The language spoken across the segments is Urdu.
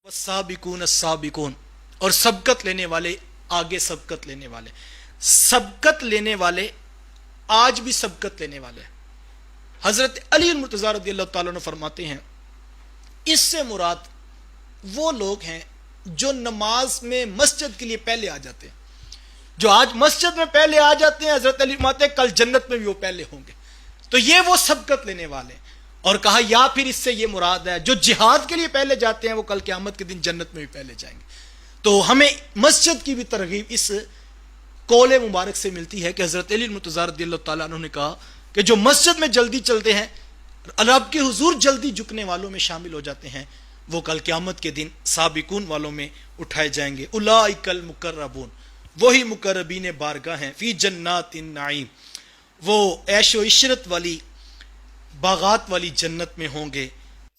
والسابقون السابقون، اور سبقت لینے والے آگے سبقت لینے والے، سبقت لینے والے آج بھی سبقت لینے والے۔ حضرت علی المرتضیٰ رضی اللہ تعالیٰ عنہ فرماتے ہیں اس سے مراد وہ لوگ ہیں جو نماز میں مسجد کے لیے پہلے آ جاتے ہیں، جو آج مسجد میں پہلے آ جاتے ہیں، حضرت علی فرماتے ہیں کل جنت میں بھی وہ پہلے ہوں گے۔ تو یہ وہ سبقت لینے والے ہیں۔ اور کہا یا پھر اس سے یہ مراد ہے جو جہاد کے لیے پہلے جاتے ہیں وہ کل قیامت کے دن جنت میں بھی پہلے جائیں گے۔ تو ہمیں مسجد کی بھی ترغیب اس قول مبارک سے ملتی ہے کہ حضرت علی المرتضیٰ رضی اللہ تعالیٰ عنہ نے کہا کہ جو مسجد میں جلدی چلتے ہیں، رب کے حضور جلدی جھکنے والوں میں شامل ہو جاتے ہیں، وہ کل قیامت کے دن سابقون والوں میں اٹھائے جائیں گے۔ اولئک المقربون، وہی مقربین بارگاہ ہیں، فی جنات النعیم، وہ عیش و عشرت والی باغات والی جنت میں ہوں گے۔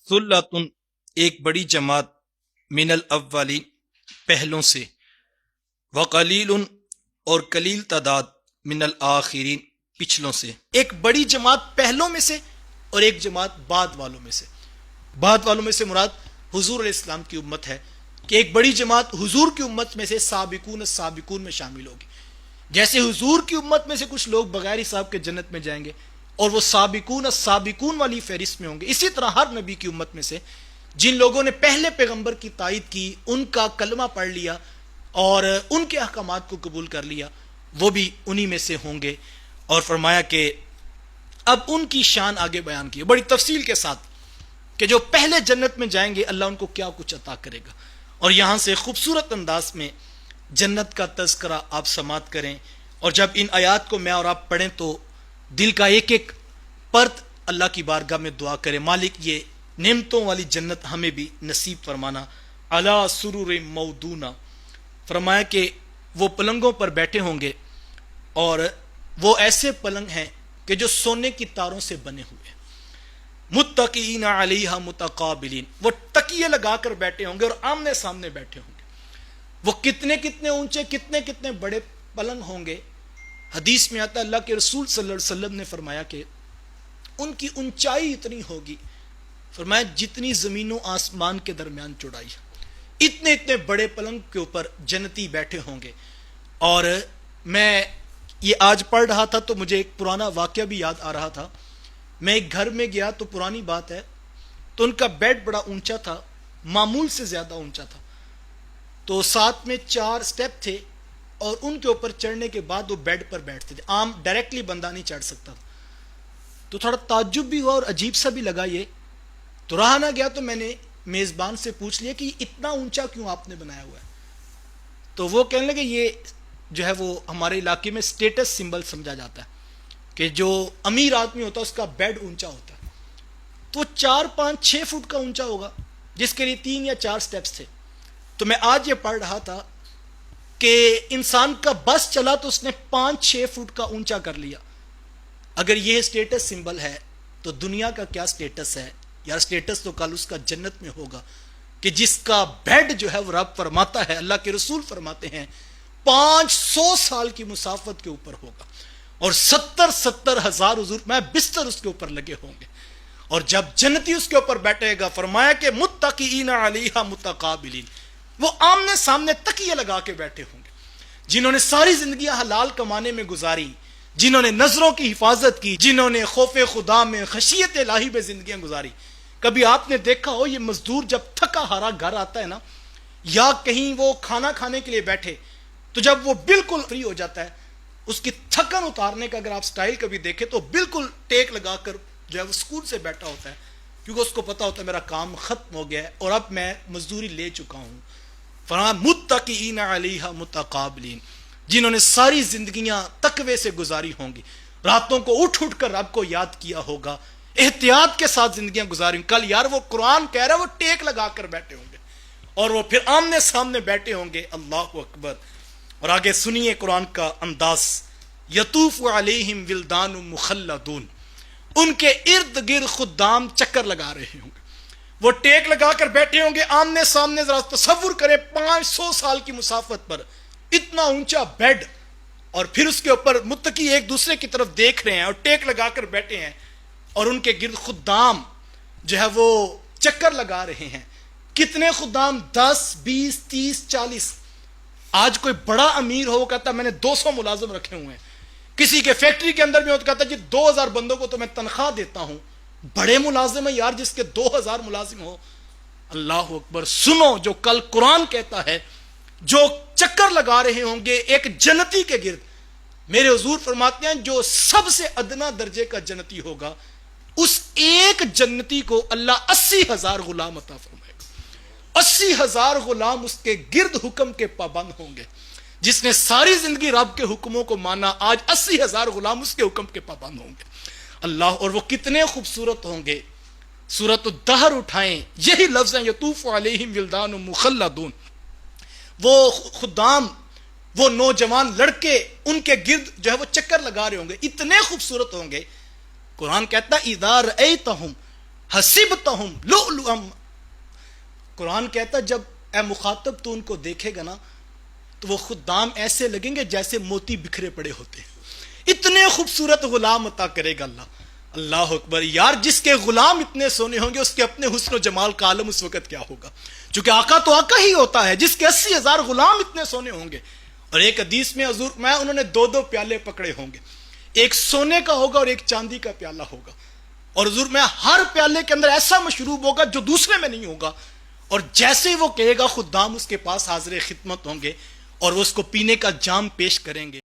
ثلۃ، ایک بڑی جماعت، من الاولین، پہلوں سے، وقلیل، اور قلیل تعداد، من الآخرین، پچھلوں سے۔ ایک بڑی جماعت پہلوں میں سے اور ایک جماعت بعد والوں میں سے۔ بعد والوں میں سے مراد حضور علیہ السلام کی امت ہے کہ ایک بڑی جماعت حضور کی امت میں سے سابقون السابقون میں شامل ہوگی۔ جیسے حضور کی امت میں سے کچھ لوگ بغیر حساب کے جنت میں جائیں گے اور وہ سابقون السابقون والی فہرست میں ہوں گے، اسی طرح ہر نبی کی امت میں سے جن لوگوں نے پہلے پیغمبر کی تائید کی، ان کا کلمہ پڑھ لیا اور ان کے احکامات کو قبول کر لیا، وہ بھی انہی میں سے ہوں گے۔ اور فرمایا کہ اب ان کی شان آگے بیان کی بڑی تفصیل کے ساتھ کہ جو پہلے جنت میں جائیں گے اللہ ان کو کیا کچھ عطا کرے گا، اور یہاں سے خوبصورت انداز میں جنت کا تذکرہ آپ سماعت کریں، اور جب ان آیات کو میں اور آپ پڑھیں تو دل کا ایک ایک پرت اللہ کی بارگاہ میں دعا کرے، مالک یہ نعمتوں والی جنت ہمیں بھی نصیب فرمانا۔ علی سرور موضونہ، فرمایا کہ وہ پلنگوں پر بیٹھے ہوں گے، اور وہ ایسے پلنگ ہیں کہ جو سونے کی تاروں سے بنے ہوئے ہیں۔ متقین علیہا متقابلین، وہ تکیے لگا کر بیٹھے ہوں گے اور آمنے سامنے بیٹھے ہوں گے۔ وہ کتنے کتنے اونچے، کتنے کتنے بڑے پلنگ ہوں گے۔ حدیث میں آتا ہے اللہ کے رسول صلی اللہ علیہ وسلم نے فرمایا کہ ان کی اونچائی اتنی ہوگی، فرمایا جتنی زمین و آسمان کے درمیان چوڑائی ہے۔ اتنے اتنے بڑے پلنگ کے اوپر جنتی بیٹھے ہوں گے۔ اور میں یہ آج پڑھ رہا تھا تو مجھے ایک پرانا واقعہ بھی یاد آ رہا تھا۔ میں ایک گھر میں گیا تو پرانی بات ہے، تو ان کا بیڈ بڑا اونچا تھا، معمول سے زیادہ اونچا تھا، تو ساتھ میں 4 سٹیپ تھے، اور ان کے اوپر چڑھنے کے بعد وہ بیڈ پر بیٹھتے تھے، عام ڈائریکٹلی بندہ نہیں چڑھ سکتا تھا۔ تو تھوڑا تعجب بھی ہوا اور عجیب سا بھی لگا یہ، تو رہا نہ گیا، تو میں نے میزبان سے پوچھ لیا کہ اتنا اونچا کیوں آپ نے بنایا ہوا ہے؟ تو وہ کہنے لگے یہ جو ہے وہ ہمارے علاقے میں سٹیٹس سمبل سمجھا جاتا ہے کہ جو امیر آدمی ہوتا ہے اس کا بیڈ اونچا ہوتا ہے، تو 4 5 6 فٹ کا اونچا ہوگا، جس کے لیے 3 یا 4 سٹیپس تھے۔ تو میں آج یہ پڑھ رہا تھا کہ انسان کا بس چلا تو اس نے 5 6 فٹ کا اونچا کر لیا۔ اگر یہ سٹیٹس سمبل ہے تو دنیا کا کیا سٹیٹس ہے؟ یا سٹیٹس تو کل اس کا جنت میں ہوگا کہ جس کا بیڈ جو ہے وہ رب فرماتا ہے، اللہ کے رسول فرماتے ہیں 500 سال کی مسافت کے اوپر ہوگا، اور 70 ہزار حضور میں بستر اس کے اوپر لگے ہوں گے، اور جب جنتی اس کے اوپر بیٹھے گا فرمایا کہ متقین علیہا متقابلین، وہ آمنے سامنے تکیے لگا کے بیٹھے ہوں گے، جنہوں نے ساری زندگیاں حلال کمانے میں گزاری، جنہوں نے نظروں کی حفاظت کی، جنہوں نے خوف خدا میں، خشیت الہی میں زندگیاں گزاری۔ کبھی آپ نے دیکھا ہو یہ مزدور جب تھکا ہارا گھر آتا ہے نا، یا کہیں وہ کھانا کھانے کے لیے بیٹھے، تو جب وہ بالکل فری ہو جاتا ہے، اس کی تھکن اتارنے کا اگر آپ سٹائل کبھی دیکھیں تو بالکل ٹیک لگا کر جو ہے وہ سکون سے بیٹھا ہوتا ہے، کیونکہ اس کو پتا ہوتا ہے میرا کام ختم ہو گیا ہے اور اب میں مزدوری لے چکا ہوں۔ فرمایا متقین علیہا متقابلین، جنہوں نے ساری زندگیاں تقوی سے گزاری ہوں گی، راتوں کو اٹھ اٹھ کر رب کو یاد کیا ہوگا، احتیاط کے ساتھ زندگیاں گزاری ہوں۔ کل یار وہ قرآن کہہ رہا ہے وہ ٹیک لگا کر بیٹھے ہوں گے، اور وہ پھر آمنے سامنے بیٹھے ہوں گے۔ اللہ اکبر۔ اور آگے سنیے قرآن کا انداز، یطوف علیہم ولدان مخلدون، ان کے ارد گرد خدام چکر لگا رہے ہوں گے، وہ ٹیک لگا کر بیٹھے ہوں گے آمنے سامنے۔ ذرا تصور کریں 500 سال کی مسافت پر اتنا اونچا بیڈ، اور پھر اس کے اوپر متقی ایک دوسرے کی طرف دیکھ رہے ہیں اور ٹیک لگا کر بیٹھے ہیں، اور ان کے گرد خدام جو ہے وہ چکر لگا رہے ہیں۔ کتنے خدام؟ 10 20 30 40. آج کوئی بڑا امیر ہو وہ کہتا میں نے 200 ملازم رکھے ہوئے ہیں. کسی کے فیکٹری کے اندر بھی ہو تو کہتا جی 2000 بندوں کو تو میں تنخواہ دیتا ہوں. بڑے ملازم ہیں یار جس کے 2000 ملازم ہو. اللہ اکبر. سنو جو کل قرآن کہتا ہے جو چکر لگا رہے ہوں گے ایک جنتی کے گرد. میرے حضور فرماتے ہیں جو سب سے ادنا درجے کا جنتی ہوگا اس ایک جنتی کو اللہ 80,000 غلام عطا فرمائے گا. 80,000 غلام اس کے گرد حکم کے پابند ہوں گے. جس نے ساری زندگی رب کے حکموں کو مانا آج 80,000 غلام اس کے حکم کے پابند ہوں گے. اللہ. اور وہ کتنے خوبصورت ہوں گے. سورۃ الدہر اٹھائیں, یہی لفظ ہیں یطوف علیہم ولدان مخلدون. وہ خدام, وہ نوجوان لڑکے ان کے گرد جو ہے وہ چکر لگا رہے ہوں گے, اتنے خوبصورت ہوں گے. قرآن کہتا ہے اذا رأیتہم حسبتہم لؤلؤا. قرآن کہتا ہے جب اے مخاطب تو ان کو دیکھے گا نا تو وہ خدام ایسے لگیں گے جیسے موتی بکھرے پڑے ہوتے ہیں. اتنے خوبصورت غلام عطا کرے گا اللہ. اللہ اکبر. یار جس کے غلام اتنے سونے ہوں گے اس کے اپنے حسن و جمال کا عالم اس وقت کیا ہوگا. چونکہ آقا تو آقا ہی ہوتا ہے. جس کے 80,000 غلام اتنے سونے ہوں گے. اور ایک حدیث میں حضور میں انہوں نے 2 پیالے پکڑے ہوں گے, ایک سونے کا ہوگا اور ایک چاندی کا پیالہ ہوگا. اور حضور میں ہر پیالے کے اندر ایسا مشروب ہوگا جو دوسرے میں نہیں ہوگا. اور جیسے ہی وہ کہے گا خدام اس کے پاس حاضر خدمت ہوں گے اور وہ اس کو پینے کا جام پیش کریں گے.